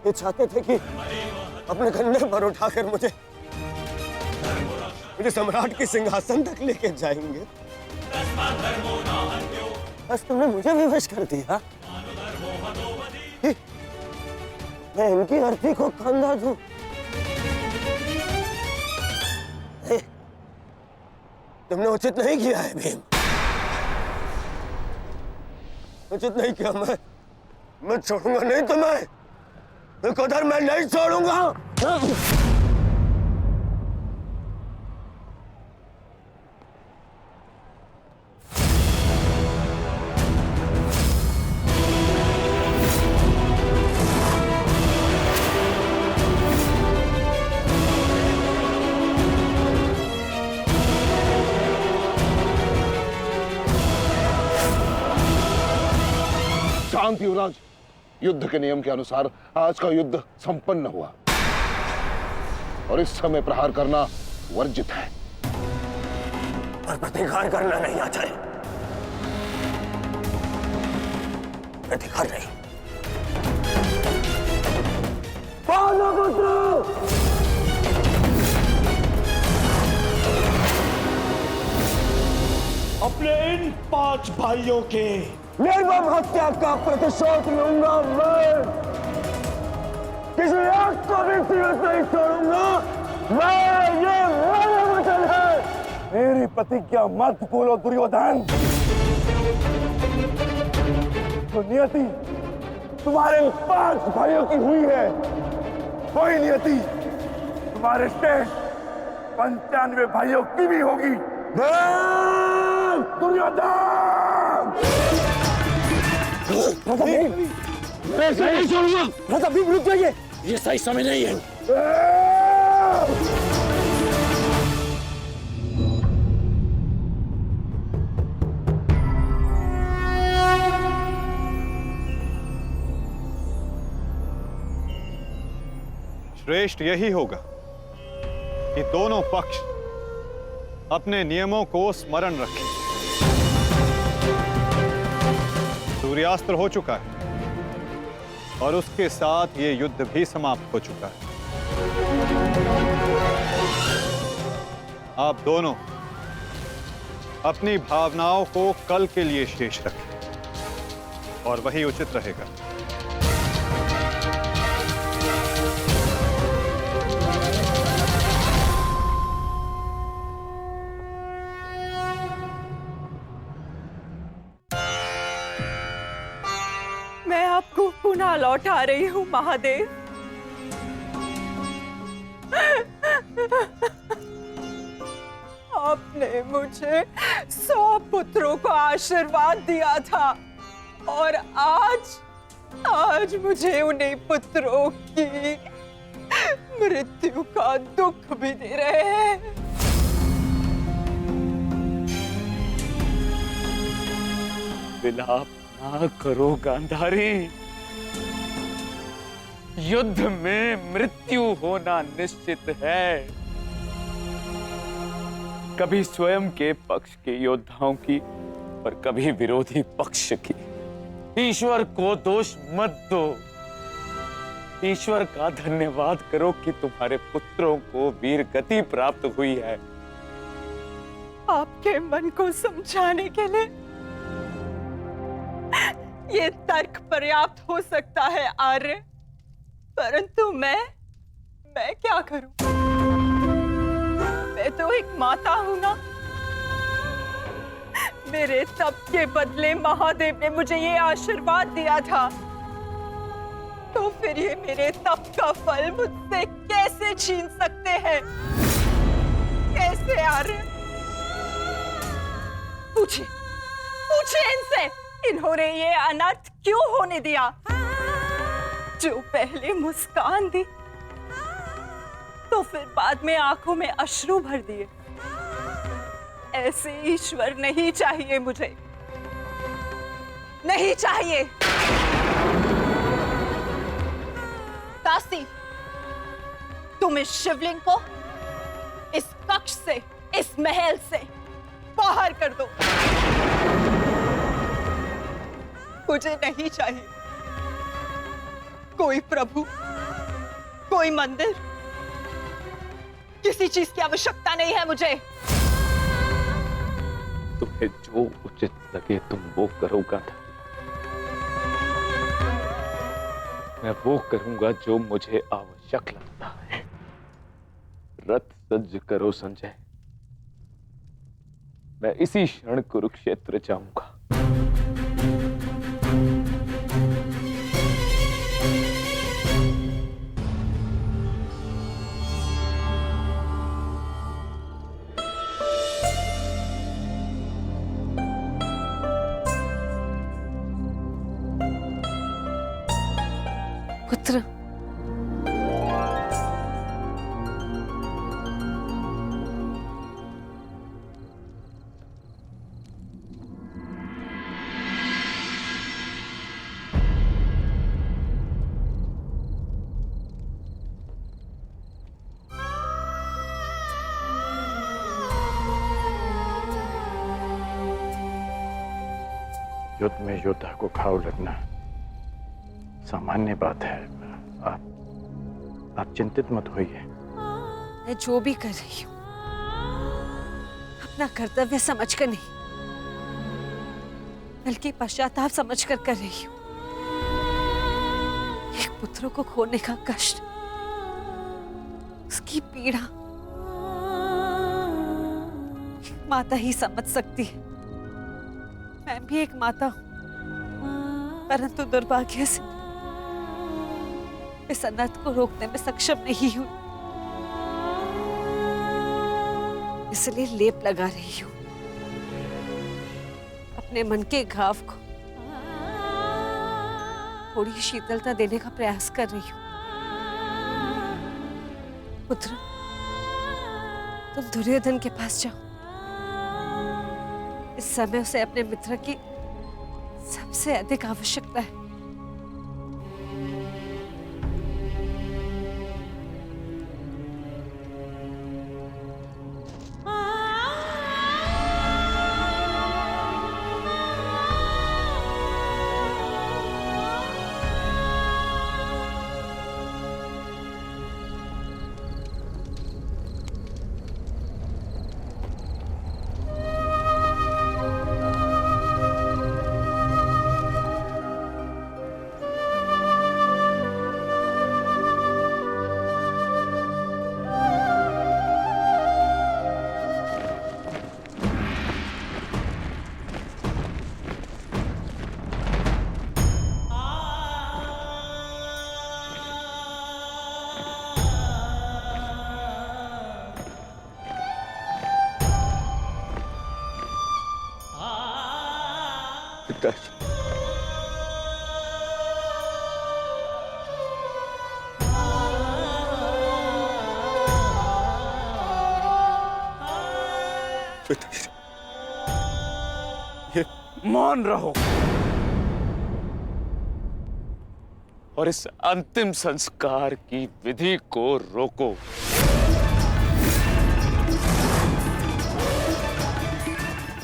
ये चाहते थे कि अपने कंधे पर उठाकर मुझे सम्राट के सिंहासन तक लेके जाएंगे। बस तुमने मुझे भी विश कर दिया। मैं इनकी अर्थी को कंधा दूं। तुमने उचित नहीं किया है भीम, उचित नहीं किया। मैं छोड़ूंगा नहीं तुम्हें, उधर मैं नहीं छोड़ूंगा। शांत युवराज, युद्ध के नियम के अनुसार आज का युद्ध संपन्न हुआ और इस समय प्रहार करना वर्जित है। पर प्रतिकार करना नहीं आचार्य, प्रतिकार नहीं। अपने इन 5 भाइयों के निर्मम हत्या का प्रतिशोध लूंगा मैं। किसी एक को भी जीवित नहीं छोड़ूंगा मैं, ये मेरा वचन है। मेरी प्रतिज्ञा मत भूलो दुर्योधन। तो नियति तुम्हारे 5 भाइयों की हुई है, वही नियति तुम्हारे शेष 95 भाइयों की भी होगी। दुर्योधन! मैं ऐसे नहीं छोड़ूंगा। राजा भीम रुक जाइए, ये सही समय नहीं है। श्रेष्ठ यही होगा कि दोनों पक्ष अपने नियमों को स्मरण रखें। सूर्यास्त्र हो चुका है और उसके साथ ये युद्ध भी समाप्त हो चुका है। आप दोनों अपनी भावनाओं को कल के लिए शेष रखें और वही उचित रहेगा। मैं आपको पुनः लौटा रही हूँ महादेव। आपने मुझे 100 पुत्रों को आशीर्वाद दिया था और आज मुझे उन्हीं पुत्रों की मृत्यु का दुख भी दे रहे हैं। विलाप ना करो गांधारी, युद्ध में मृत्यु होना निश्चित है। कभी स्वयं के पक्ष के योद्धाओं की और कभी विरोधी पक्ष की। ईश्वर को दोष मत दो, ईश्वर का धन्यवाद करो कि तुम्हारे पुत्रों को वीर गति प्राप्त हुई है। आपके मन को समझाने के लिए ये तर्क पर्याप्त हो सकता है आर्य, परंतु मैं क्या करूं? मैं तो एक माता हूं ना। मेरे तप के बदले महादेव ने मुझे ये आशीर्वाद दिया था, तो फिर ये मेरे तप का फल मुझसे कैसे छीन सकते हैं? कैसे आर्य? पूछिए इनसे, इन्होंने ये अनर्थ क्यों होने दिया? जो पहले मुस्कान दी तो फिर बाद में आंखों में अश्रु भर दिए। ऐसे ईश्वर नहीं चाहिए मुझे, नहीं चाहिए। दासी, तुम इस शिवलिंग को इस कक्ष से, इस महल से बाहर कर दो। मुझे नहीं चाहिए कोई प्रभु कोई मंदिर, किसी चीज की आवश्यकता नहीं है मुझे। तुम्हें जो उचित लगे तुम वो करो गांधारी। मैं वो करूंगा जो मुझे आवश्यक लगता है। रथ सज्ज करो संजय, मैं इसी क्षण कुरुक्षेत्र जाऊंगा। पुत्र, युद्ध में योद्धा को घाव लगना सामान्य बात है। आप चिंतित मत होइए। मैं जो भी कर रही हूँ अपना कर्तव्य समझकर नहीं, बल्कि पश्चाताप समझकर कर रही हूँ। एक पुत्र को खोने का कष्ट, उसकी पीड़ा एक माता ही समझ सकती है। मैं भी एक माता हूं, परंतु दुर्भाग्य से इस अनर्थ को रोकने में सक्षम नहीं हूं। इसलिए लेप लगा रही हूं, अपने मन के घाव को थोड़ी शीतलता देने का प्रयास कर रही हूं। पुत्र, तुम दुर्योधन के पास जाओ। इस समय उसे अपने मित्र की सबसे अधिक आवश्यकता है। पिताजी, पिताजी, ये मौन रहो और इस अंतिम संस्कार की विधि को रोको।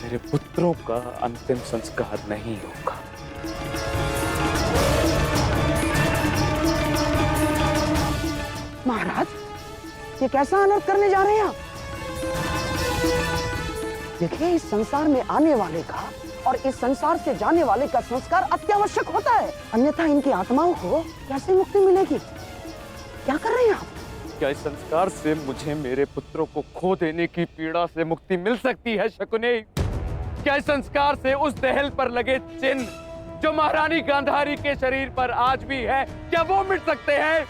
मेरे पुत्रों का अंतिम संस्कार नहीं होगा। महाराज, ये कैसा अनर्थ करने जा रहे हैं आप? देखिए, इस संसार में आने वाले का और इस संसार से जाने वाले का संस्कार अत्यावश्यक होता है, अन्यथा इनकी आत्माओं को कैसे मुक्ति मिलेगी? क्या कर रहे हैं आप? क्या इस संस्कार से मुझे मेरे पुत्रों को खो देने की पीड़ा से मुक्ति मिल सकती है शकुनी? क्या इस संस्कार से उस दहल पर लगे चिन्ह जो महारानी गांधारी के शरीर पर आज भी है, क्या वो मिट सकते हैं?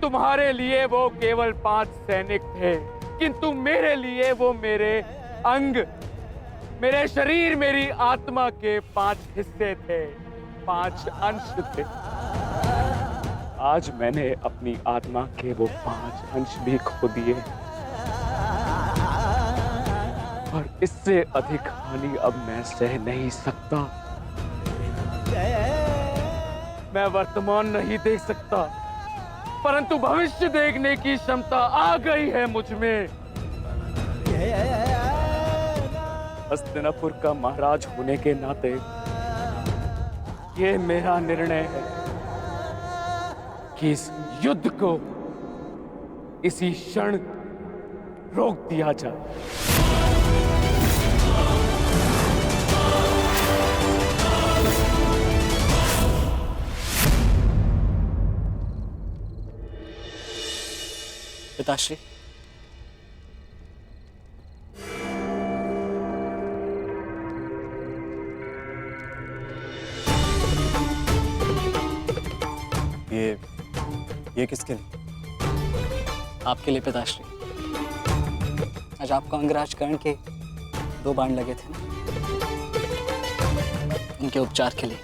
तुम्हारे लिए वो केवल 5 सैनिक थे, किंतु मेरे लिए वो मेरे अंग, मेरे शरीर, मेरी आत्मा के 5 हिस्से थे, 5 अंश थे। आज मैंने अपनी आत्मा के वो 5 अंश भी खो दिए और इससे अधिक हानि अब मैं सह नहीं सकता। मैं वर्तमान नहीं देख सकता, परंतु भविष्य देखने की क्षमता आ गई है मुझ में। हस्तिनापुर का महाराज होने के नाते ये मेरा निर्णय है कि इस युद्ध को इसी क्षण रोक दिया जाए। पिताश्री, ये किसके लिए? आपके लिए पिताश्री। आज आपको अंगराज कर्ण के 2 बाण लगे थे ना, उनके उपचार के लिए।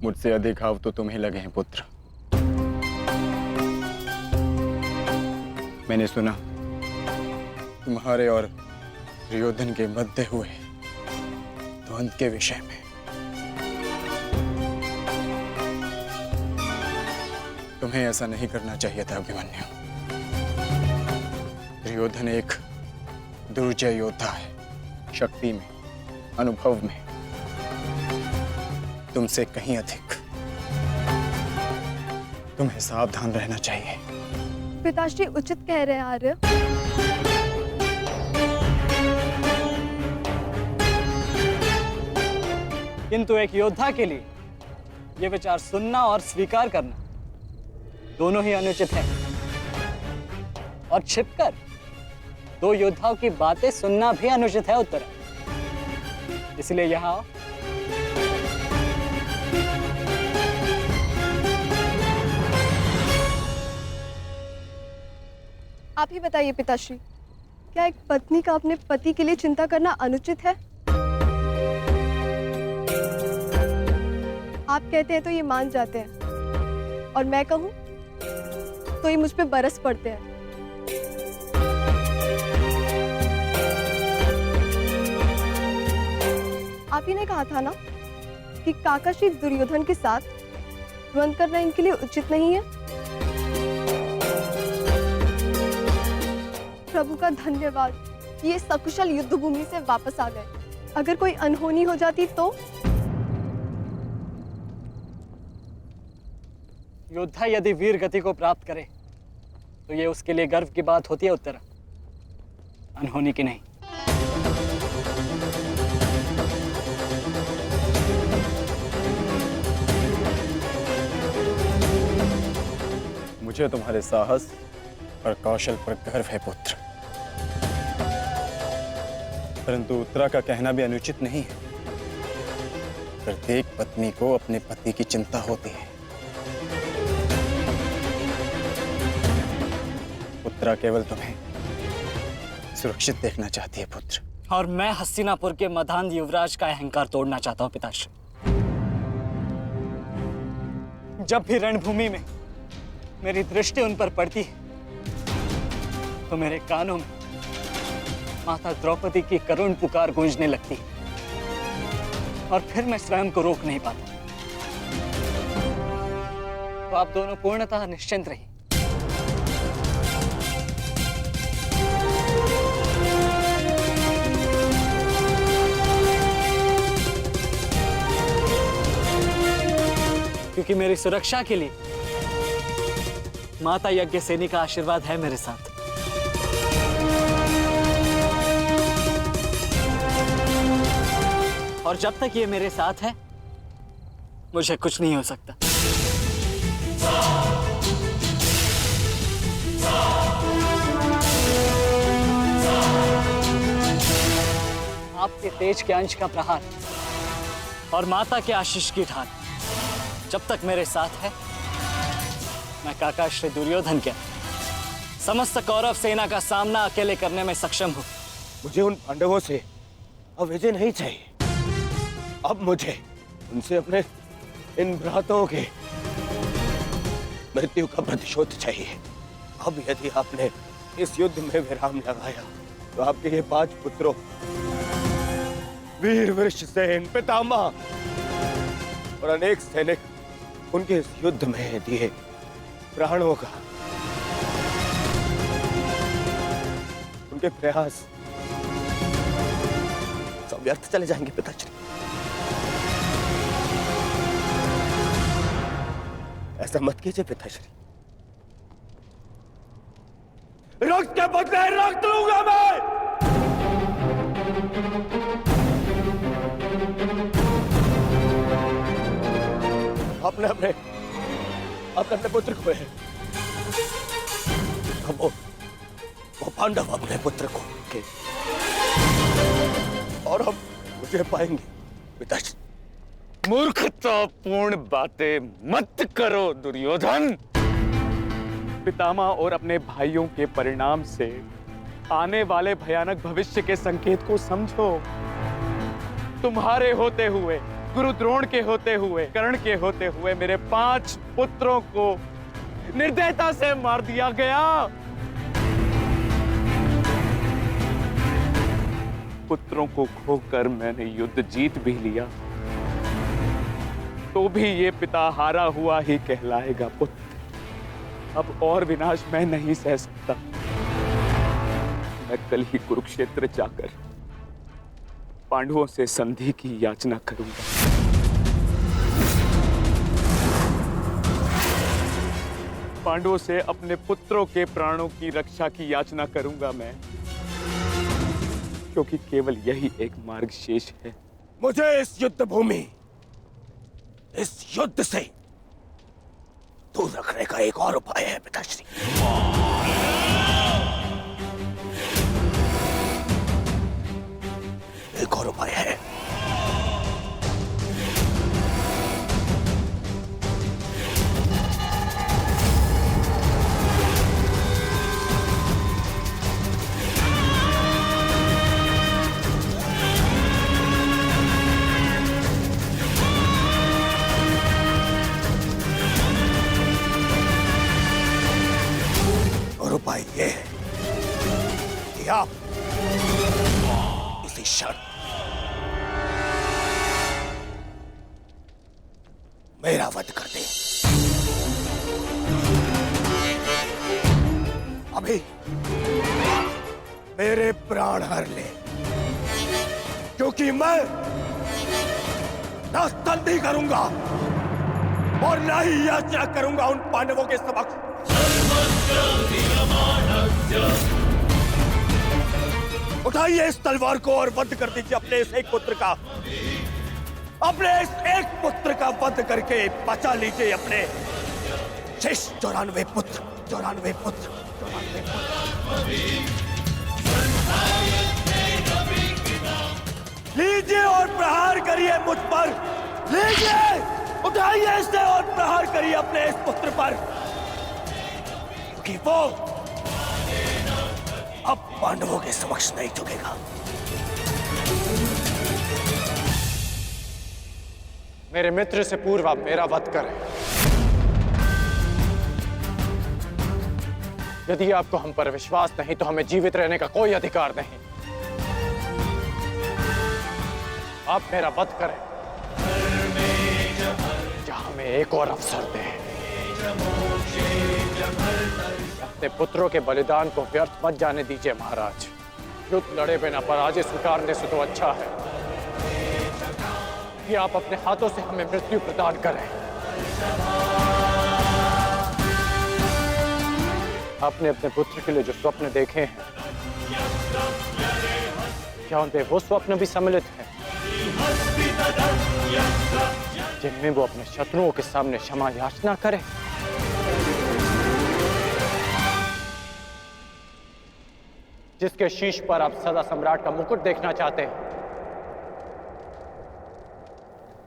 मुझसे अधिक घाव तो तुम्हें लगे हैं पुत्र। मैंने सुना तुम्हारे और दुर्योधन के मध्य हुए द्वंद्व के विषय में। तुम्हें ऐसा नहीं करना चाहिए था अभिमन्यु। दुर्योधन एक दुर्जय योद्धा है, शक्ति में, अनुभव में तुमसे कहीं अधिक। तुम्हें सावधान रहना चाहिए। पिताश्री उचित कह रहे हैं आर्य। किंतु एक योद्धा के लिए ये विचार सुनना और स्वीकार करना दोनों ही अनुचित है। और छिपकर 2 योद्धाओं की बातें सुनना भी अनुचित है उत्तरा। इसलिए यहाँ आओ। आप ही बताइए पिताश्री, क्या एक पत्नी का अपने पति के लिए चिंता करना अनुचित है? आप कहते हैं तो ये मान जाते हैं, और मैं कहूं तो ये मुझ पे बरस पड़ते हैं। आप ही ने कहा था ना कि काका श्री दुर्योधन के साथ द्वंद्व करना इनके लिए उचित नहीं है। प्रभु का धन्यवाद, ये सकुशल युद्ध भूमि से वापस आ गए। अगर कोई अनहोनी हो जाती तो? योद्धा यदि वीर गति को प्राप्त करे तो ये उसके लिए गर्व की बात होती है उत्तरा, अनहोनी की नहीं। मुझे तुम्हारे साहस और कौशल पर गर्व है पुत्र, परंतु उत्तरा का कहना भी अनुचित नहीं है। प्रत्येक पत्नी को अपने पति की चिंता होती है। उत्तरा केवल तुम्हें सुरक्षित देखना चाहती है पुत्र। और मैं हस्तिनापुर के मधान युवराज का अहंकार तोड़ना चाहता हूं पिताश्री। जब भी रणभूमि में मेरी दृष्टि उन पर पड़ती है तो मेरे कानों में माता द्रौपदी की करुण पुकार गूंजने लगती है, और फिर मैं स्वयं को रोक नहीं पाता। तो आप दोनों पूर्णतः निश्चिंत रहिए। क्योंकि मेरी सुरक्षा के लिए माता यज्ञसेनी का आशीर्वाद है मेरे साथ। और जब तक ये मेरे साथ है मुझे कुछ नहीं हो सकता। आपके तेज के अंश का प्रहार और माता के आशीष की ढाल जब तक मेरे साथ है, मैं काका श्री दुर्योधन के समस्त कौरव सेना का सामना अकेले करने में सक्षम हूं। मुझे उन पांडवों से अब विजय नहीं चाहिए। अब मुझे उनसे अपने इन भ्राताओं के मृत्यु का प्रतिशोध चाहिए। अब यदि आपने इस युद्ध में विराम लगाया तो आपके ये 5 पुत्रों वीर वृषसेन, पितामह और अनेक सैनिक उनके इस युद्ध में दिए प्राणों का, उनके प्रयास सब व्यर्थ चले जाएंगे पिताश्री। ऐसा मत कीजिए पिताश्री। रक्त के बदले रक्त लूंगा मैं। आपने अपने पुत्र को है, वो पांडव अपने पुत्र को के और हम मुझे पाएंगे पिताश्री। मूर्खतापूर्ण बातें मत करो दुर्योधन। पितामह और अपने भाइयों के परिणाम से आने वाले भयानक भविष्य के संकेत को समझो। तुम्हारे होते हुए, गुरु द्रोण के होते हुए, कर्ण के होते हुए मेरे 5 पुत्रों को निर्दयता से मार दिया गया। पुत्रों को खोकर मैंने युद्ध जीत भी लिया, तो भी ये पिता हारा हुआ ही कहलाएगा। पुत्र, अब और विनाश मैं नहीं सह सकता। मैं कल ही कुरुक्षेत्र जाकर पांडवों से संधि की याचना करूंगा। पांडवों से अपने पुत्रों के प्राणों की रक्षा की याचना करूंगा मैं, क्योंकि केवल यही एक मार्ग शेष है। मुझे इस युद्ध भूमि, इस युद्ध से दूर रखने का एक और उपाय है पिताश्री। एक और उपाय है। और उपाय ये है कि आप इसी क्षण मेरा वध कर दें। अभी मेरे प्राण हर ले, क्योंकि मैं न संधि करूंगा और न ही याचना करूंगा उन पांडवों के समक्ष। उठाइए इस तलवार को और वध कर दीजिए अपने इस एक पुत्र का। अपने इस एक पुत्र का वध करके बचा लीजिए अपने शेष 94 पुत्र। 94 पुत्र। लीजिए और प्रहार करिए मुझ पर। लीजिए, उठाइए इसे और प्रहार करिए अपने इस पुत्र पर, क्योंकि वो अब पांडवों के समक्ष नहीं झुकेगा। मेरे मित्र से पूर्व आप मेरा वध करें। यदि आपको हम पर विश्वास नहीं तो हमें जीवित रहने का कोई अधिकार नहीं। आप मेरा वध करें या हमें एक और अवसर दें। अपने पुत्रों के बलिदान को व्यर्थ मत जाने दीजिए महाराज। युद्ध लड़े बिना पराजय स्वीकारने से तो अच्छा है कि आप अपने हाथों से हमें मृत्यु प्रदान करें। आपने अपने पुत्र के लिए जो स्वप्न देखे हैं, क्या उनमें वो स्वप्न भी सम्मिलित हैं जिनमें वो अपने शत्रुओं के सामने क्षमा याचना करें? जिसके शीश पर आप सदा सम्राट का मुकुट देखना चाहते हैं,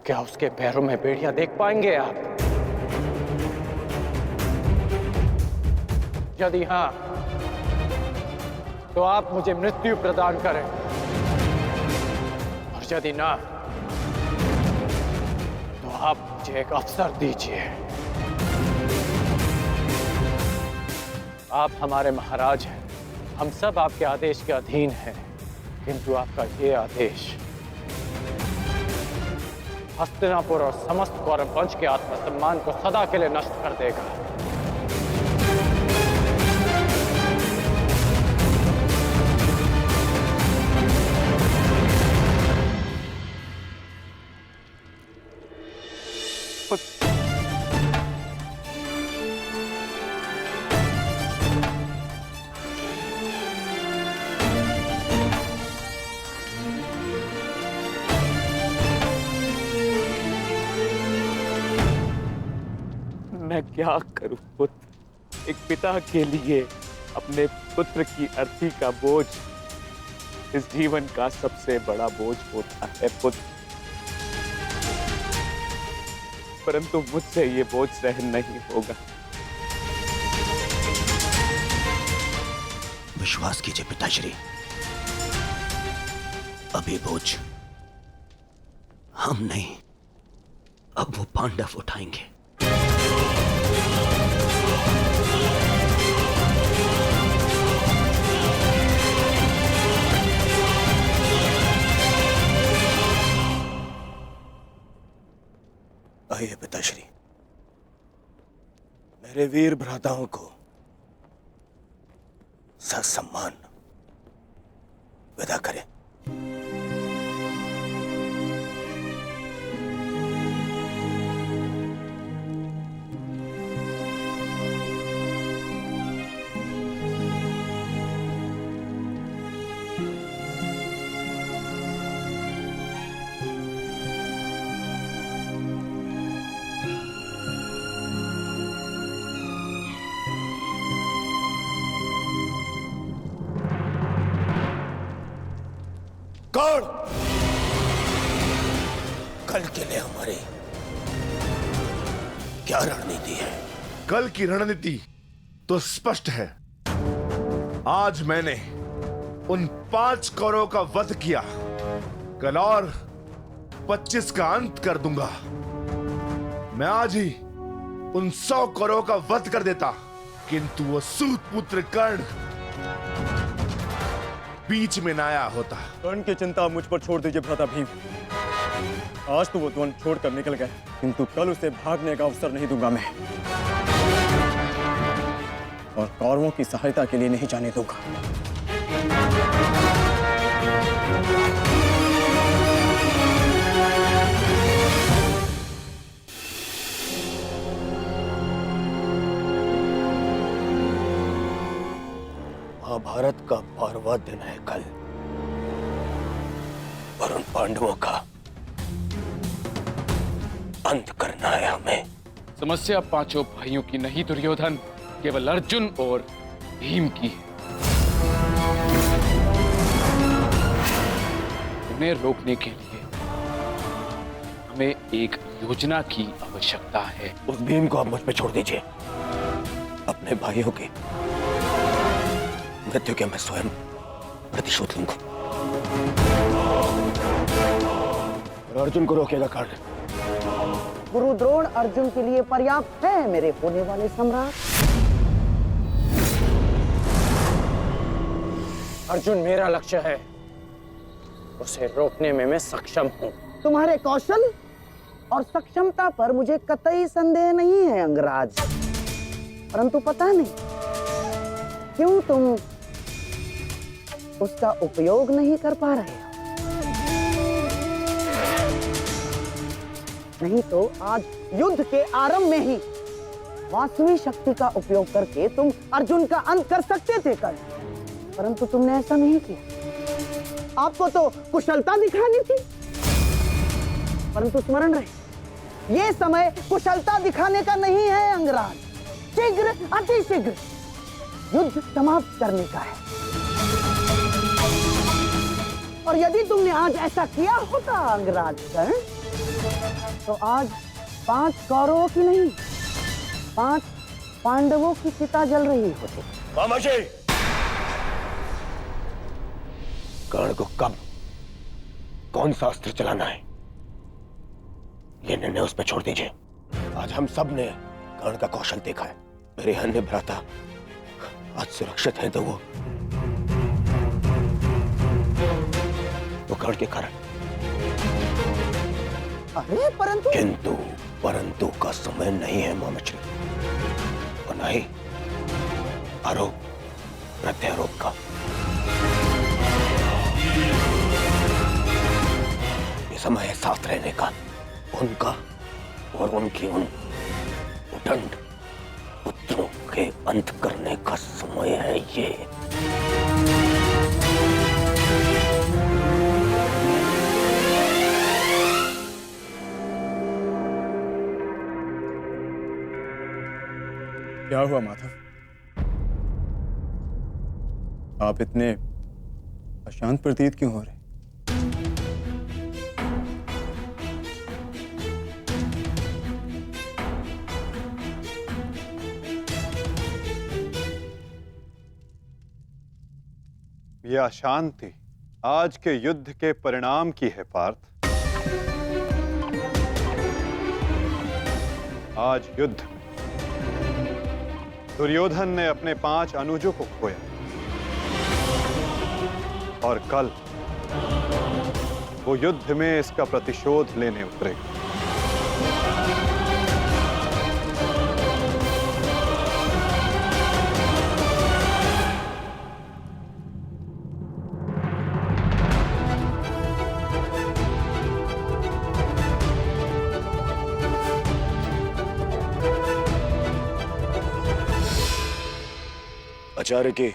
क्या उसके पैरों में बेड़ियां देख पाएंगे आप? यदि हां, तो आप मुझे मृत्यु प्रदान करें, और यदि ना, तो आप मुझे एक अवसर दीजिए। आप हमारे महाराज हैं, हम सब आपके आदेश के अधीन हैं, किंतु आपका ये आदेश हस्तिनापुर और समस्त कौरव वंश के आत्मसम्मान को सदा के लिए नष्ट कर देगा। मैं क्या करूं पुत्र? एक पिता के लिए अपने पुत्र की अर्थी का बोझ इस जीवन का सबसे बड़ा बोझ होता है पुत्र। परंतु मुझसे ये बोझ सहन नहीं होगा। विश्वास कीजिए पिताश्री, अभी बोझ हम नहीं, अब वो पांडव उठाएंगे। आइए पिताश्री, मेरे वीर भ्राताओं को ससम्मान विदा करें। कौन कल के लिए हमारी क्या रणनीति है? कल की रणनीति तो स्पष्ट है। आज मैंने उन 5 कौरवों का वध किया, कल और 25 का अंत कर दूंगा। मैं आज ही उन 100 कौरवों का वध कर देता, किंतु वो सूत पुत्र कर्ण बीच में न आया होता। कर्ण की चिंता मुझ पर छोड़ दीजिए भ्राता भीम। आज तो वो द्वंद छोड़कर निकल गए, किंतु कल उसे भागने का अवसर नहीं दूंगा मैं, और कौरवों की सहायता के लिए नहीं जाने दूंगा। महाभारत का 12वां दिन है कल, और उन पांडवों का अंत करना है हमें। समस्या पांचों भाइयों की नहीं दुर्योधन, केवल अर्जुन और भीम की है। उन्हें रोकने के लिए हमें एक योजना की आवश्यकता है। उस भीम को आप मुझ पे छोड़ दीजिए। अपने भाइयों की मृत्यु के मैं स्वयं प्रतिशोध लूंगा। और अर्जुन को रोकेगा कर्ण। गुरु द्रोण अर्जुन के लिए पर्याप्त है मेरे होने वाले सम्राट। अर्जुन मेरा लक्ष्य है, उसे रोकने में मैं सक्षम हूं। तुम्हारे कौशल और सक्षमता पर मुझे कतई संदेह नहीं है अंगराज, परंतु पता नहीं क्यों तुम उसका उपयोग नहीं कर पा रहे हो। नहीं तो आज युद्ध के आरंभ में ही वास्तविक शक्ति का उपयोग करके तुम अर्जुन का अंत कर सकते थे कल, परंतु तुमने ऐसा नहीं किया। आपको तो कुशलता दिखानी थी, परंतु स्मरण रहे ये समय कुशलता दिखाने का नहीं है अंगराज। शीघ्र अतिशीघ्र युद्ध समाप्त करने का है। और यदि तुमने आज ऐसा किया होता अंगराज कर्ण, तो आज 5 कौरवों की नहीं 5 पांडवों की चिता जल रही होती। मामाजी, कर्ण को कब कौन सा अस्त्र चलाना है ये निर्णय उस पर छोड़ दीजिए। आज हम सब ने कर्ण का कौशल देखा है। मेरे अन्य भ्राता आज सुरक्षित है तो वो कर्ण के कारण। अरे परंतु का समय नहीं है मामाजी, और नहीं आरोप प्रत्यारोप का। ये समय है साथ रहने का, उनका और उनकी उन उदंड पुत्रों के अंत करने का समय है ये। क्या हुआ माधव? आप इतने अशांत प्रतीत क्यों हो रहे? यह अशांति आज के युद्ध के परिणाम की है पार्थ। आज युद्ध में दुर्योधन ने अपने 5 अनुजों को खोया और कल वो युद्ध में इसका प्रतिशोध लेने उतरेगा। आचार्य की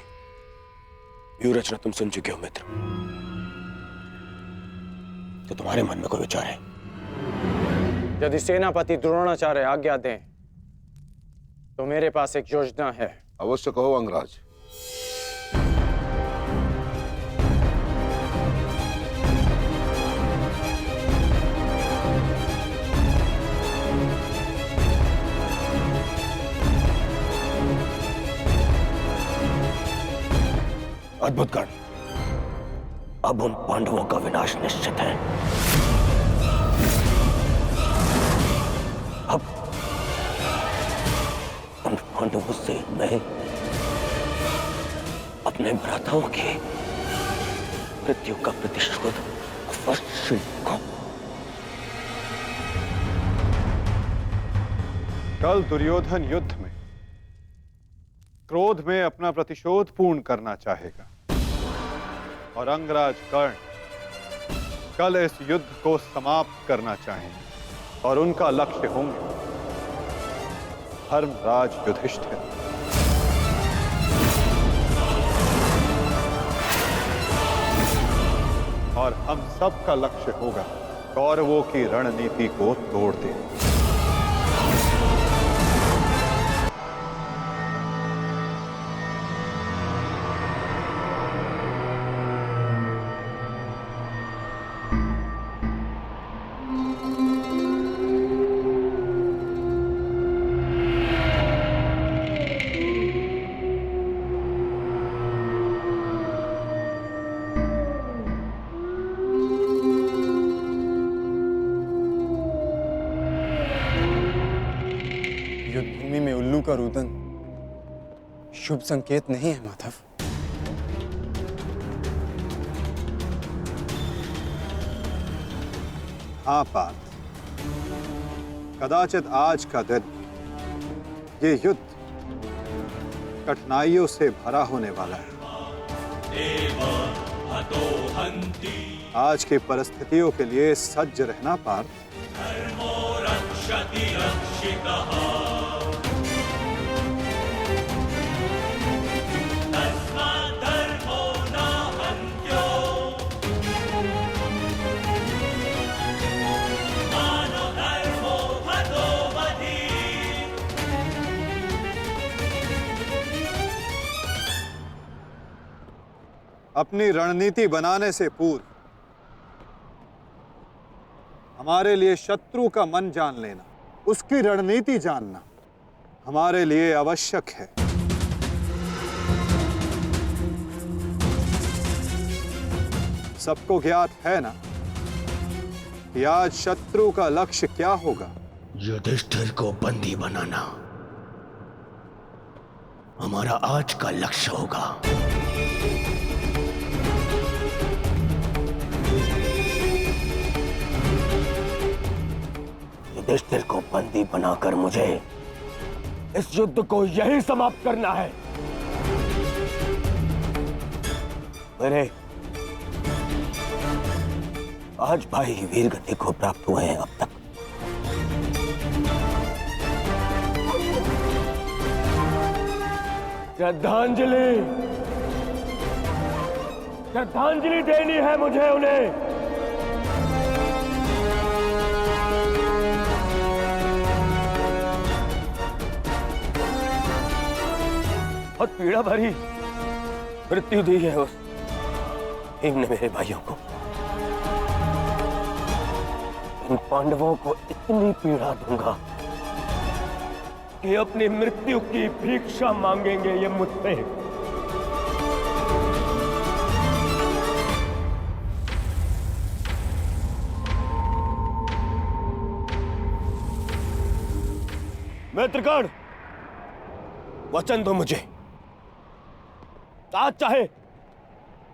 व्यूह रचना तुम सुन चुके हो मित्र, तो तुम्हारे मन में कोई विचार है? यदि सेनापति द्रोणाचार्य आज्ञा दें तो मेरे पास एक योजना है। अवश्य कहो अंगराज। अद्भुत गण, अब उन पांडवों का विनाश निश्चित है। अब उन पांडवों से मैं अपने भ्राताओं की मृत्यु का प्रतिशोध अवश्य लूंगा। कल दुर्योधन युद्ध में क्रोध में अपना प्रतिशोध पूर्ण करना चाहेगा और अंगराज कर्ण कल इस युद्ध को समाप्त करना चाहेंगे और उनका लक्ष्य होंगे धर्मराज युधिष्ठिर। और हम सब का लक्ष्य होगा कौरवों की रणनीति को तोड़ देना। युद्धभूमि में उल्लू का रुदन शुभ संकेत नहीं है माधव। हाँ पार्थ, कदाचित आज का दिन ये युद्ध कठिनाइयों से भरा होने वाला है। आज की परिस्थितियों के लिए सज्ज रहना पार्थ। अपनी रणनीति बनाने से पूर्व हमारे लिए शत्रु का मन जान लेना, उसकी रणनीति जानना हमारे लिए आवश्यक है। सबको ज्ञात है ना कि आज शत्रु का लक्ष्य क्या होगा? युधिष्ठिर को बंदी बनाना हमारा आज का लक्ष्य होगा। युधिष्ठिर को बंदी बनाकर मुझे इस युद्ध को यहीं समाप्त करना है। मेरे आज भाई वीर गति को प्राप्त हुए हैं अब तक। श्रद्धांजलि श्रद्धांजलि देनी है मुझे उन्हें। बहुत पीड़ा भरी मृत्यु दी है उस भीम ने मेरे भाइयों को। इन पांडवों को इतनी पीड़ा दूंगा कि अपनी मृत्यु की भिक्षा मांगेंगे ये मुझसे। मित्रगण, वचन दो मुझे, आज चाहे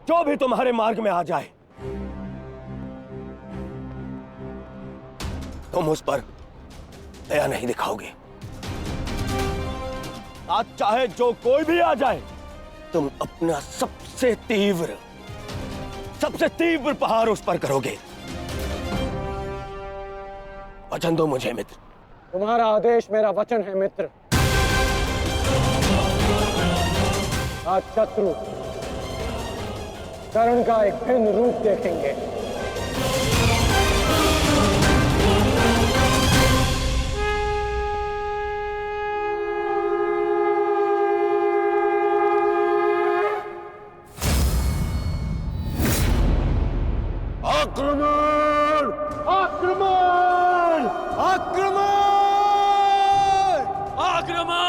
जो भी तुम्हारे मार्ग में आ जाए, तुम उस पर दया नहीं दिखाओगे। आज चाहे जो कोई भी आ जाए, तुम अपना सबसे तीव्र प्रहार उस पर करोगे। वचन दो मुझे मित्र। तुम्हारा आदेश मेरा वचन है मित्र। आज शत्रु कर्ण का एक भिन्न रूप देखेंगे। आक्रमण! आक्रमण! आक्रमण! आक्रमण!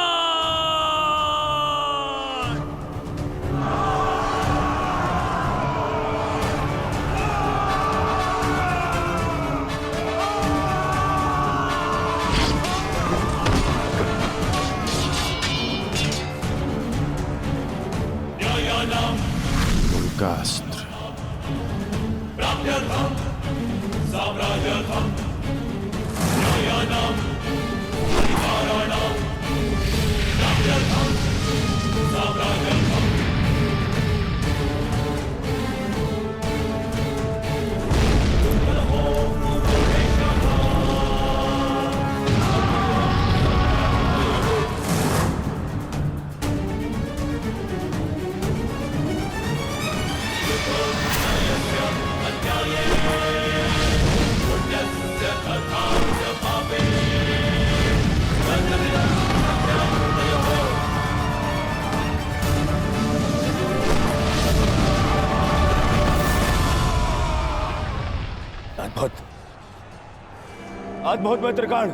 उनका अस्त्र अद्भुत, अद्भुत मित्रगण,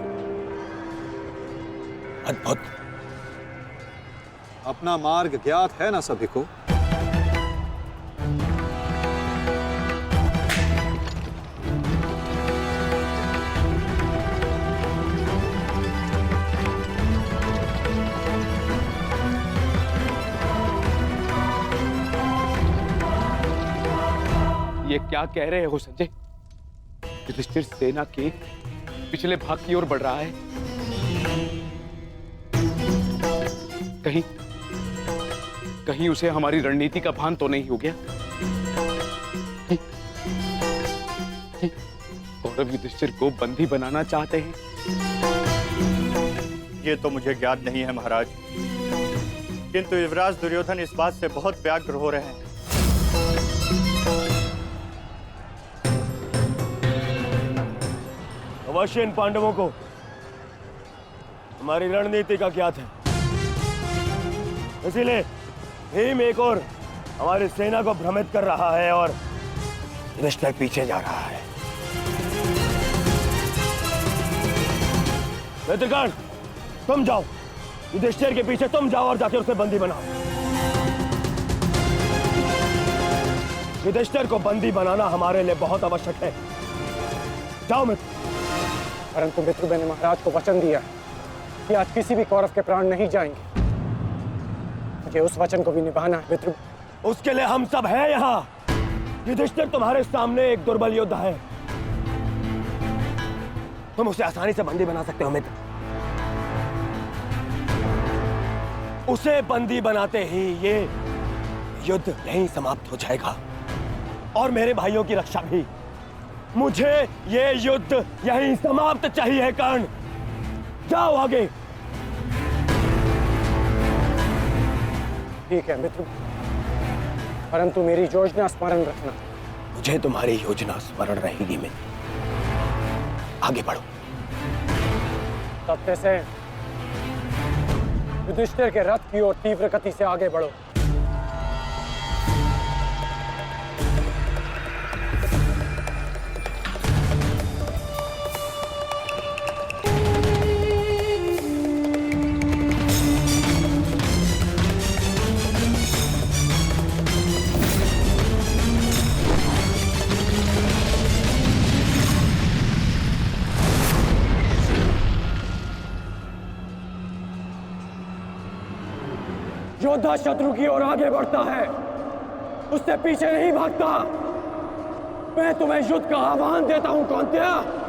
अद्भुत। अपना मार्ग ज्ञात है ना सभी को? ये क्या कह रहे हो संजय? युधिष्ठिर सेना के पिछले भाग की ओर बढ़ रहा है। कहीं उसे हमारी रणनीति का भान तो नहीं हो गया? कौरव युधिष्ठिर को बंदी बनाना चाहते हैं। ये तो मुझे ज्ञात नहीं है महाराज, किंतु युवराज दुर्योधन इस बात से बहुत व्यग्र हो रहे हैं। अवश्य इन पांडवों को हमारी रणनीति का ज्ञात है, इसीलिए भीम एक और हमारी सेना को भ्रमित कर रहा है और युधिष्ठिर पीछे जा रहा है। मित्रगण, तुम जाओ, युधिष्ठिर के पीछे तुम जाओ और जाके उसे बंदी बनाओ। युधिष्ठिर को बंदी बनाना हमारे लिए बहुत आवश्यक है। जाओ मित्र। परंतु मित्र, मैंने महाराज को वचन दिया कि आज किसी भी कौरव के प्राण नहीं जाएंगे। मुझे उस वचन को भी निभाना है मित्र। उसके लिए हम सब हैं यहाँ। युधिष्ठिर तुम्हारे सामने एक दुर्बल योद्धा है, तुम उसे आसानी से बंदी बना सकते हो मित्र। उसे बंदी बनाते ही ये युद्ध यहीं समाप्त हो जाएगा और मेरे भाइयों की रक्षा भी। मुझे ये युद्ध यहीं समाप्त चाहिए। कर्ण, जाओ आगे। ठीक है मित्र, परंतु मेरी योजना स्मरण रखना। मुझे तुम्हारी योजना स्मरण रहेगी मित्र। आगे बढ़ो। तब से युधिष्ठिर के रथ की ओर तीव्र गति से आगे बढ़ो। योद्धा शत्रु की ओर आगे बढ़ता है, उससे पीछे नहीं भागता। मैं तुम्हें युद्ध का आह्वान देता हूं कौन्तेय।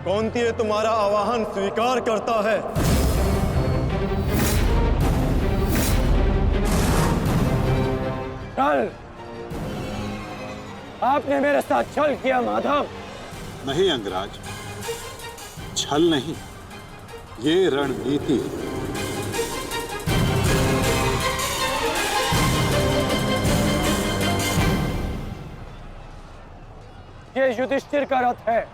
कौन्तेय तुम्हारा आवाहन स्वीकार करता है। छल, आपने मेरे साथ छल किया माधव। नहीं अंगराज, छल नहीं, ये रणनीति है। ये युधिष्ठिर का रथ है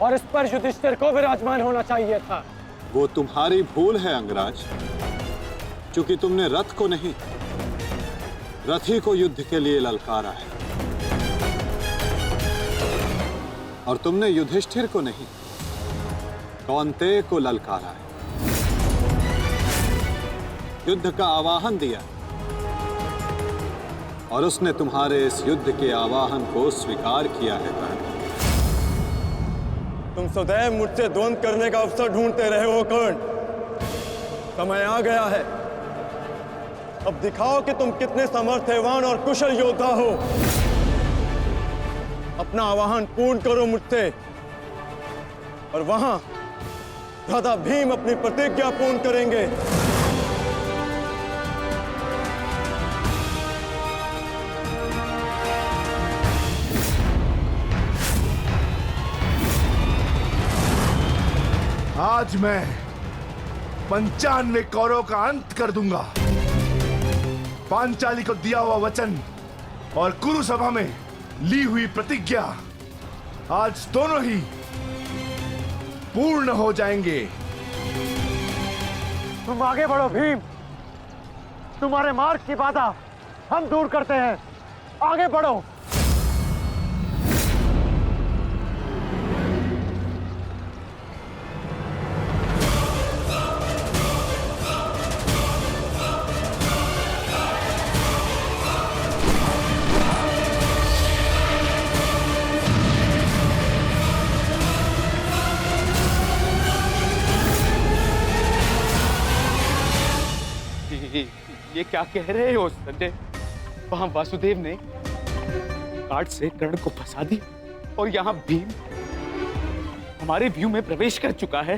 और इस पर युधिष्ठिर को विराजमान होना चाहिए था। वो तुम्हारी भूल है अंगराज, क्योंकि तुमने रथ को नहीं, रथी को युद्ध के लिए ललकारा है। और तुमने युधिष्ठिर को नहीं, कौन्तेय को ललकारा है, युद्ध का आवाहन दिया और उसने तुम्हारे इस युद्ध के आवाहन को स्वीकार किया है। कर्ण, तुम सदैव मुझसे द्वंद्व करने का अवसर ढूंढते रहे हो कर्ण। समय आ गया है, अब दिखाओ कि तुम कितने समर्थवान और कुशल योद्धा हो। अपना आवाहन पूर्ण करो मुझसे और वहां भ्राता भीम अपनी प्रतिज्ञा पूर्ण करेंगे। आज मैं 95 कौरवों का अंत कर दूंगा। पांचाली को दिया हुआ वचन और कुरु सभा में ली हुई प्रतिज्ञा आज दोनों ही पूर्ण हो जाएंगे। तुम आगे बढ़ो भीम, तुम्हारे मार्ग की बाधा हम दूर करते हैं। आगे बढ़ो। ये क्या कह रहे हो संजय? वहां वासुदेव ने काट से कर्ण को फंसा दी और यहाँ भीम हमारे व्यू में प्रवेश कर चुका है।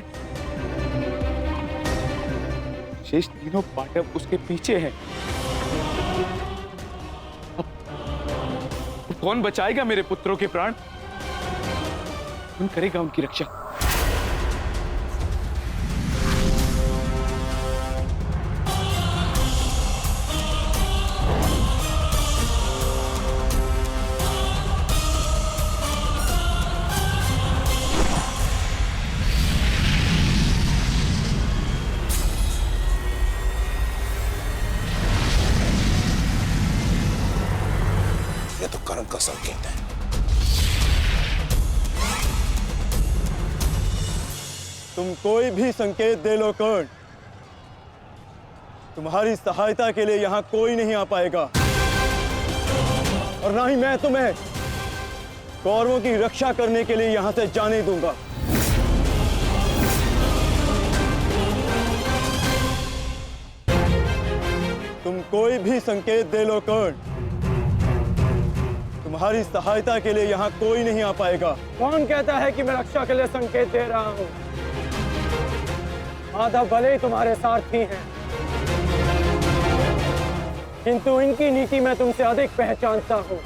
शेष तीनों पांडव उसके पीछे हैं। अब कौन बचाएगा मेरे पुत्रों के प्राण? कौन करेगा उनकी रक्षा? ये तो कर्ण का संकेत है। तुम कोई भी संकेत दे लो कर्ण, तुम्हारी सहायता के लिए यहां कोई नहीं आ पाएगा और ना ही मैं तुम्हें कौरवों की रक्षा करने के लिए यहां से जाने दूंगा। तुम कोई भी संकेत दे लो कर्ण, तुम्हारी सहायता के लिए यहाँ कोई नहीं आ पाएगा। कौन कहता है कि मैं रक्षा के लिए संकेत दे रहा हूँ? माधव भले ही तुम्हारे सारथी हैं, किंतु इनकी नीति मैं तुमसे अधिक पहचानता हूँ।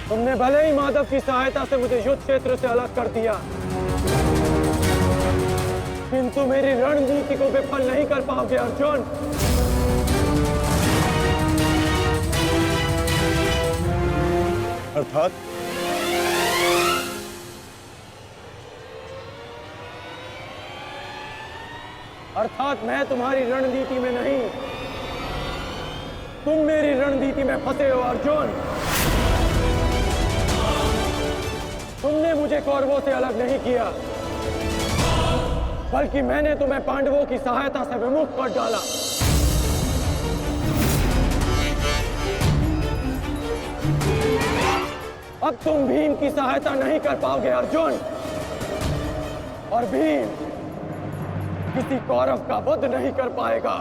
तुमने भले ही माधव की सहायता से मुझे युद्ध क्षेत्र से अलग कर दिया, किंतु मेरी रणनीति को विफल नहीं कर पाओगे अर्जुन। अर्थात मैं तुम्हारी रणनीति में नहीं, तुम मेरी रणनीति में फंसे हो अर्जुन। तुमने मुझे कौरवों से अलग नहीं किया, बल्कि मैंने तुम्हें पांडवों की सहायता से विमुख कर डाला। अब तुम भीम की सहायता नहीं कर पाओगे अर्जुन, और भीम किसी कौरव का वध नहीं कर पाएगा।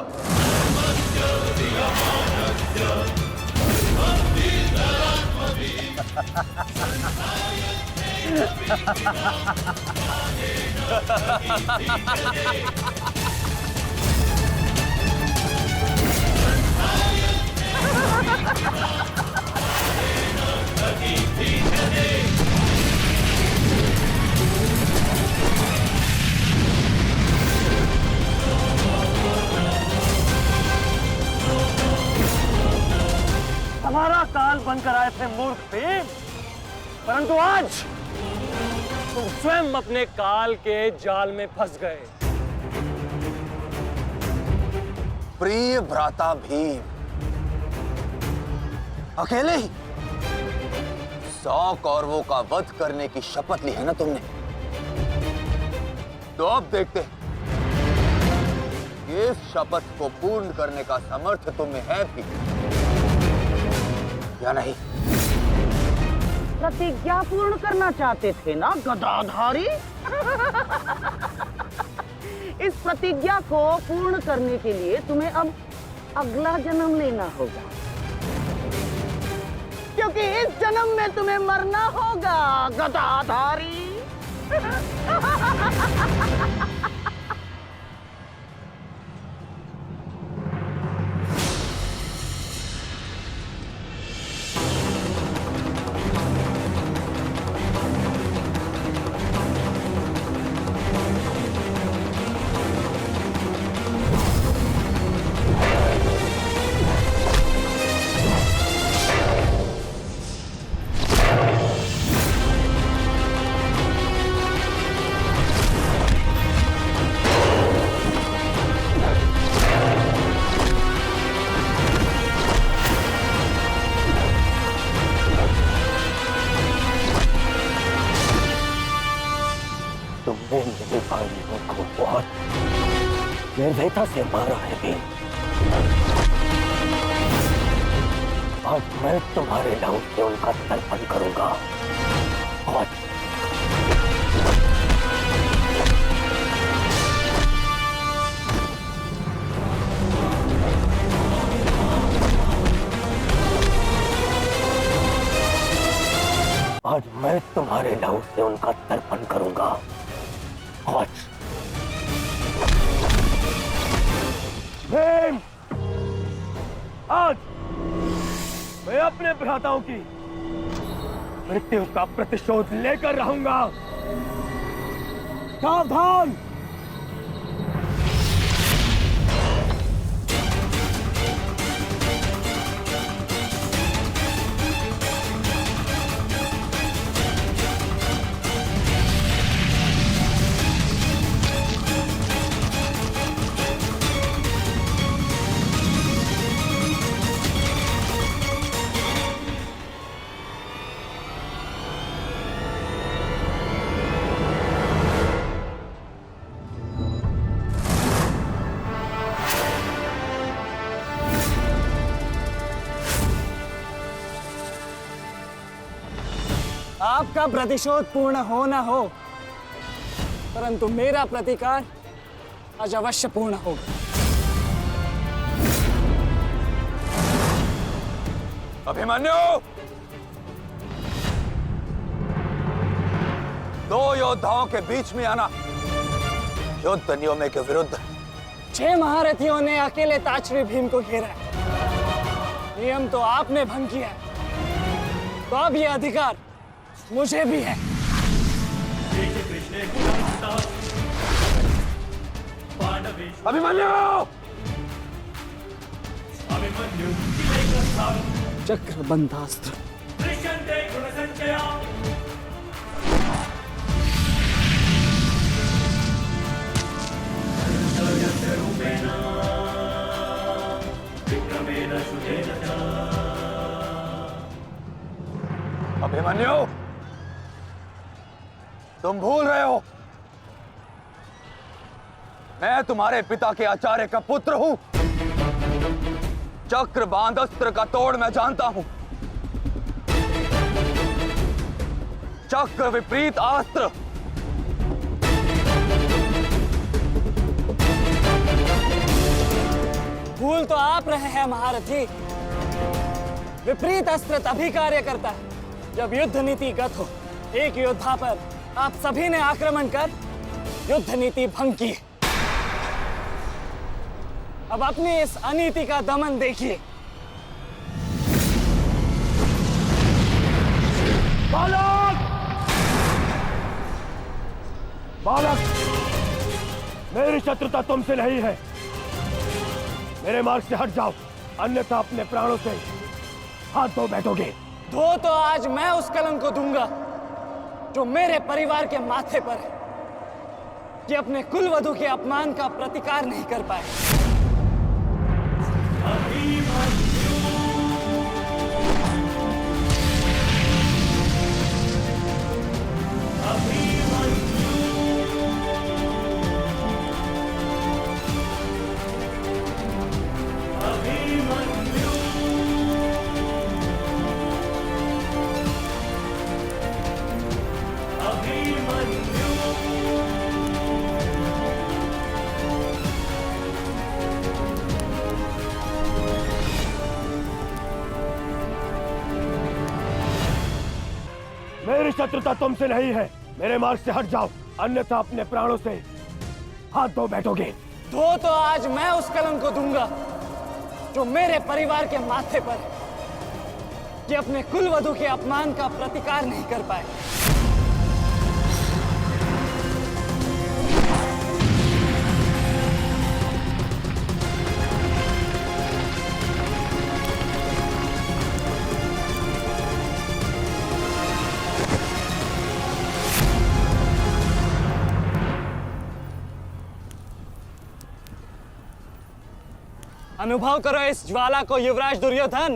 हमारा काल बनकर आए थे मूर्ख भीम, परंतु आज तुम स्वयं अपने काल के जाल में फंस गए। प्रिय भ्राता भीम, अकेले ही 100 कौरवों का वध करने की शपथ ली है ना तुमने? तो अब देखते हैं इस शपथ को पूर्ण करने का सामर्थ्य तुम्हें है भी या नहीं। प्रतिज्ञा पूर्ण करना चाहते थे ना गदाधारी? इस प्रतिज्ञा को पूर्ण करने के लिए तुम्हें अब अगला जन्म लेना होगा, क्योंकि इस जन्म में तुम्हें मरना होगा गदाधारी। तुमने मेरे भाइयों को बहुत निर्भयता से मारा है भीम। आज मैं तुम्हारे लहू से उनका तर्पण करूंगा। आज मैं तुम्हारे लहू से उनका तर्पण करूंगा। भीम, आज मैं अपने भ्राताओं की मृत्यु का प्रतिशोध लेकर रहूंगा। सावधान! आपका प्रतिशोध पूर्ण हो न हो, परंतु मेरा प्रतिकार आज अवश्य पूर्ण होगा। अभिमन्यु, दो योद्धाओं के बीच में आना युद्ध नियमों के विरुद्ध। 6 महारथियों ने अकेले ताचरी भीम को घेरा है। नियम तो आपने भंग किया है, तो अब यह अधिकार मुझे भी है। अभिमन्यु! चक्रबंधास्त्र। अभिमन्यु, तुम भूल रहे हो मैं तुम्हारे पिता के आचार्य का पुत्र हूं। चक्रबांध अस्त्र का तोड़ मैं जानता हूं। चक्र विपरीत अस्त्र भूल तो आप रहे हैं महारथी। विपरीत अस्त्र तभी कार्य करता है जब युद्ध नीति गत हो। एक योद्धा पर आप सभी ने आक्रमण कर युद्ध नीति भंग की। अब अपनी इस अनीति का दमन देखिए। बालक! बालक! मेरी शत्रुता तुमसे नहीं है। मेरे मार्ग से हट जाओ, अन्यथा अपने प्राणों से हाथ धो बैठोगे। धो तो आज मैं उस कलंक को दूंगा जो मेरे परिवार के माथे पर है, कि अपने कुलवधु के अपमान का प्रतिकार नहीं कर पाए। मेरी शत्रुता तुमसे नहीं है। मेरे मार्ग से हट जाओ, अन्यथा अपने प्राणों से हाथ धो बैठोगे। धो तो आज मैं उस कलंक को दूंगा जो मेरे परिवार के माथे पर है, कि अपने कुलवधु के अपमान का प्रतिकार नहीं कर पाए। अनुभव करो इस ज्वाला को युवराज दुर्योधन।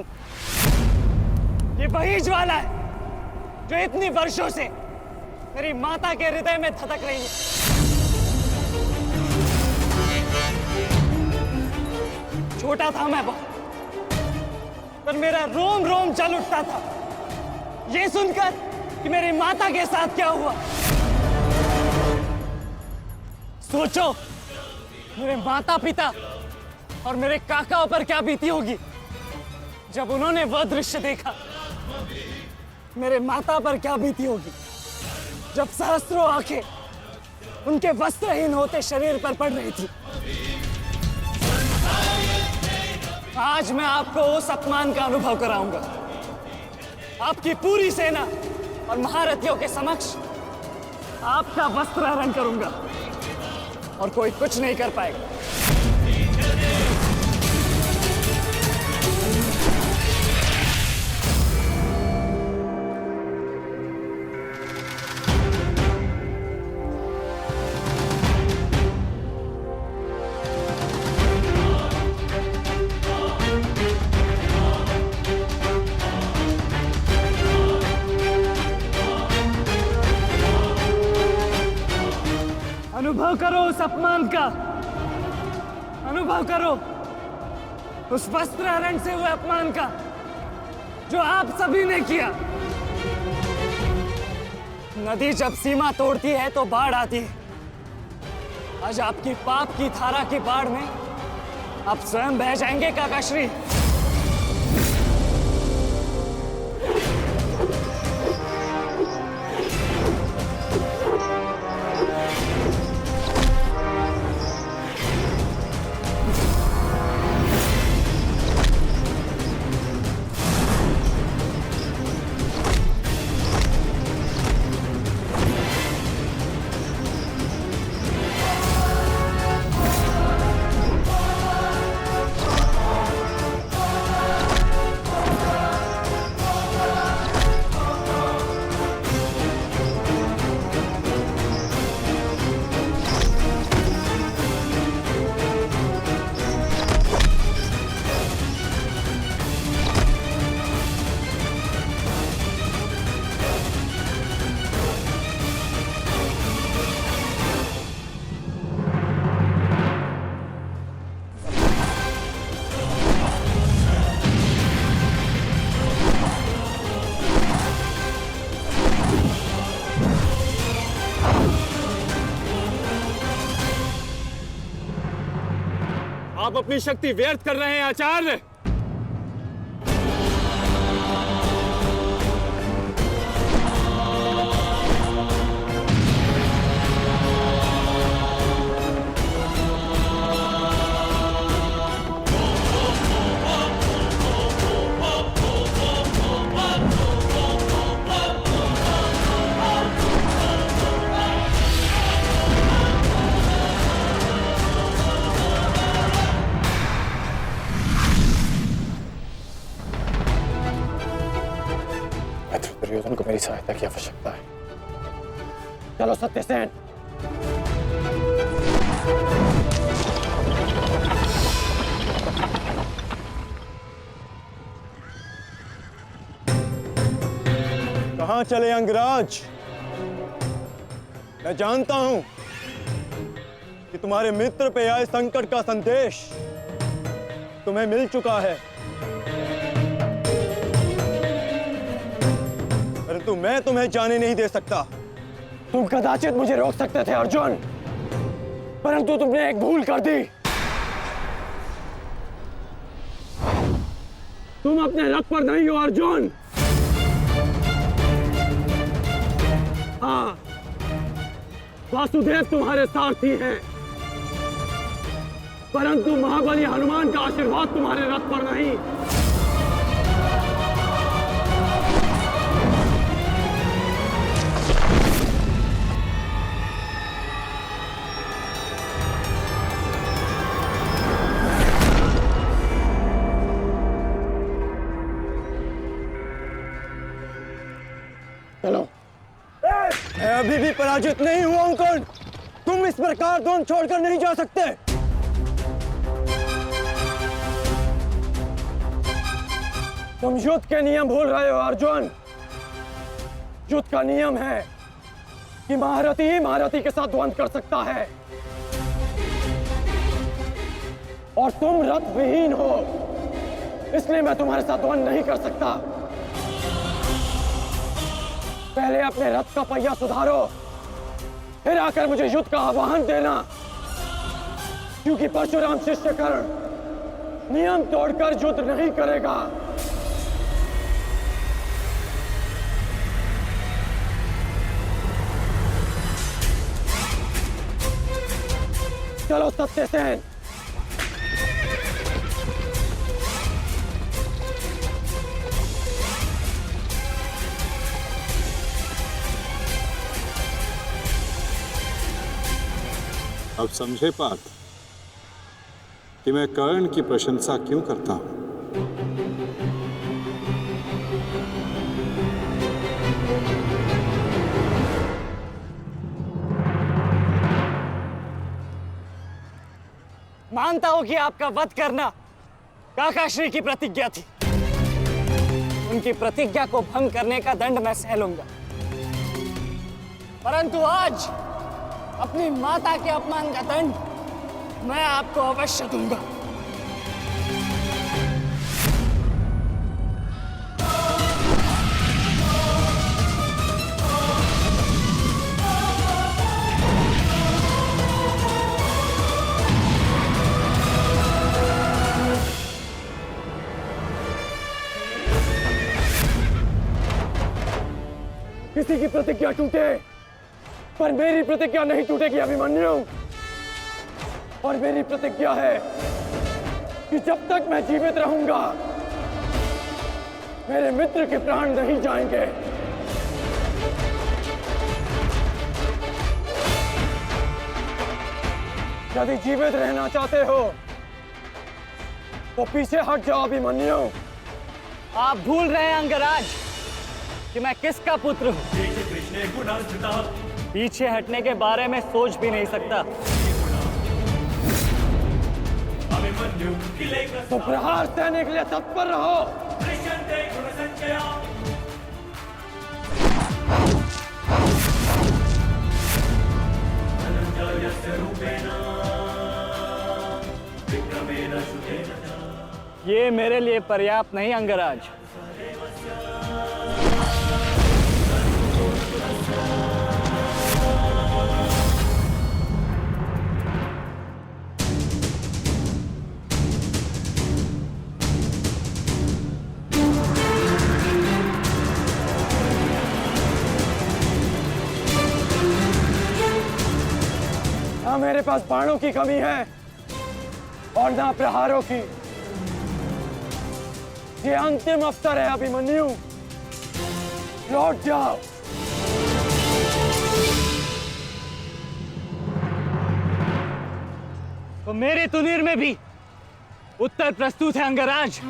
ये वही ज्वाला है जो इतनी वर्षों से मेरी माता के हृदय में धधक रही है। छोटा था मैं बहुत, पर मेरा रोम रोम जल उठता था ये सुनकर कि मेरी माता के साथ क्या हुआ। सोचो, मेरे माता पिता और मेरे काकाओं पर क्या बीती होगी जब उन्होंने वह दृश्य देखा। मेरे माता पर क्या बीती होगी जब सहस्त्रों आंखें उनके वस्त्रहीन होते शरीर पर पड़ रही थी। आज मैं आपको उस अपमान का अनुभव कराऊंगा। आपकी पूरी सेना और महारथियों के समक्ष आपका वस्त्र हरण करूंगा और कोई कुछ नहीं कर पाएगा। अनुभव करो उस अपमान का, अनुभव करो उस वस्त्र हरण से हुए अपमान का जो आप सभी ने किया। नदी जब सीमा तोड़ती है तो बाढ़ आती है, आज आपकी पाप की धारा की बाढ़ में आप स्वयं बह जाएंगे काकाश्री। आप अपनी शक्ति व्यर्थ कर रहे हैं आचार्य। दुर्योधन को मेरी सहायता की आवश्यकता है। चलो सत्यसेन। कहां चले अंगराज? मैं जानता हूं कि तुम्हारे मित्र पे आए संकट का संदेश तुम्हें मिल चुका है, परंतु मैं तुम्हें जाने नहीं दे सकता। तुम कदाचित मुझे रोक सकते थे अर्जुन, परंतु तुमने एक भूल कर दी। तुम अपने रथ पर नहीं हो अर्जुन। हाँ, वासुदेव तुम्हारे सारथी हैं, परंतु महाबली हनुमान का आशीर्वाद तुम्हारे रथ पर नहीं। चलो। मैं अभी भी पराजित नहीं हुआ हूं कर्ण। तुम इस प्रकार द्वंद छोड़कर नहीं जा सकते। तुम युद्ध के नियम भूल रहे हो अर्जुन। युद्ध का नियम है कि महारथी ही महारथी के साथ द्वंद कर सकता है, और तुम रथ विहीन हो, इसलिए मैं तुम्हारे साथ द्वंद नहीं कर सकता। पहले अपने रथ का पहिया सुधारो, फिर आकर मुझे युद्ध का आह्वान देना, क्योंकि परशुराम शिष्य कर्ण नियम तोड़कर युद्ध नहीं करेगा। चलो सत्यसेन। अब समझे पार्थ कि मैं कर्ण की प्रशंसा क्यों करता हूं। मानता हूं कि आपका वध करना काकाश्री की प्रतिज्ञा थी। उनकी प्रतिज्ञा को भंग करने का दंड मैं सह लूंगा, परंतु आज अपनी माता के अपमान का दंड मैं आपको अवश्य दूंगा। किसी की प्रतिज्ञा टूटे, पर मेरी प्रतिज्ञा नहीं टूटेगी अभिमन्यु। और मेरी प्रतिज्ञा है कि जब तक मैं जीवित रहूंगा मेरे मित्र के प्राण नहीं जाएंगे। यदि जीवित रहना चाहते हो तो पीछे हट जाओ अभिमन्यु। आप भूल रहे हैं अंगराज कि मैं किसका पुत्र हूं। पीछे हटने के बारे में सोच भी नहीं सकता। तो प्रहार सहने के लिए तत्पर रहो। ये मेरे लिए पर्याप्त नहीं अंगराज। ना मेरे पास बाणों की कमी है और ना प्रहारों की। ये अंतिम अवसर है अभिमन्यु, लौट जाओ। तो मेरे तुनीर में भी उत्तर प्रस्तुत है अंगराज।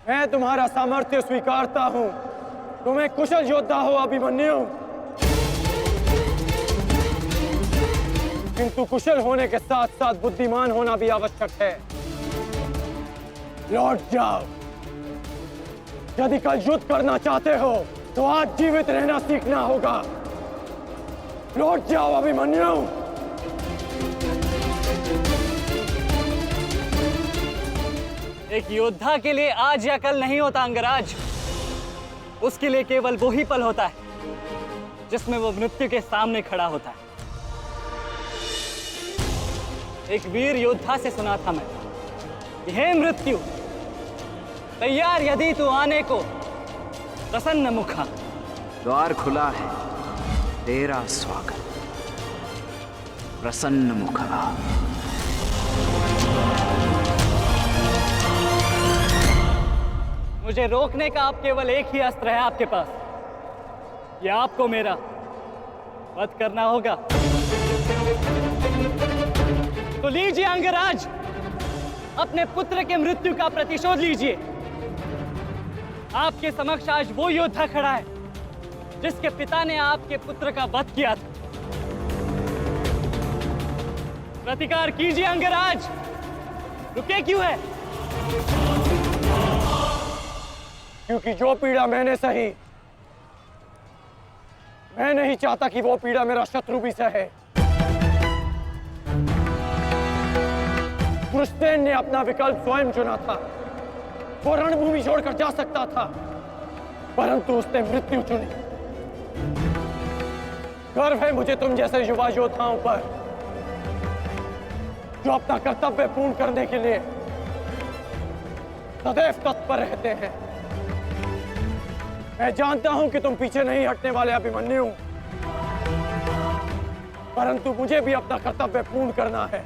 मैं तुम्हारा सामर्थ्य स्वीकारता हूं। तुम एक कुशल योद्धा हो अभिमन्यु, किंतु कुशल होने के साथ साथ बुद्धिमान होना भी आवश्यक है। लौट जाओ। यदि कल युद्ध करना चाहते हो तो आज जीवित रहना सीखना होगा। लौट जाओ अभिमन्यु। एक योद्धा के लिए आज या कल नहीं होता अंगराज। उसके लिए केवल वो ही पल होता है जिसमें वो मृत्यु के सामने खड़ा होता है। एक वीर योद्धा से सुना था मैं, हे मृत्यु, तैयार यदि तू आने को, प्रसन्न मुखा। द्वार खुला है, तेरा स्वागत, प्रसन्न मुखा। मुझे रोकने का आप केवल एक ही अस्त्र है आपके पास। ये आपको मेरा वध करना होगा। तो लीजिए अंगराज, अपने पुत्र के मृत्यु का प्रतिशोध लीजिए। आपके समक्ष आज वो योद्धा खड़ा है जिसके पिता ने आपके पुत्र का वध किया था। प्रतिकार कीजिए अंगराज, रुके क्यों है? क्योंकि जो पीड़ा मैंने सही, मैं नहीं चाहता कि वो पीड़ा मेरा शत्रु भी सहे। कृष्ण ने अपना विकल्प स्वयं चुना था। वो रणभूमि छोड़कर जा सकता था, परंतु उसने मृत्यु चुनी। गर्व है मुझे तुम जैसे युवा योद्धाओं पर, जो अपना कर्तव्य पूर्ण करने के लिए सदैव तत्पर रहते हैं। मैं जानता हूं कि तुम पीछे नहीं हटने वाले अभिमन्यु, परंतु मुझे भी अपना कर्तव्य पूर्ण करना है।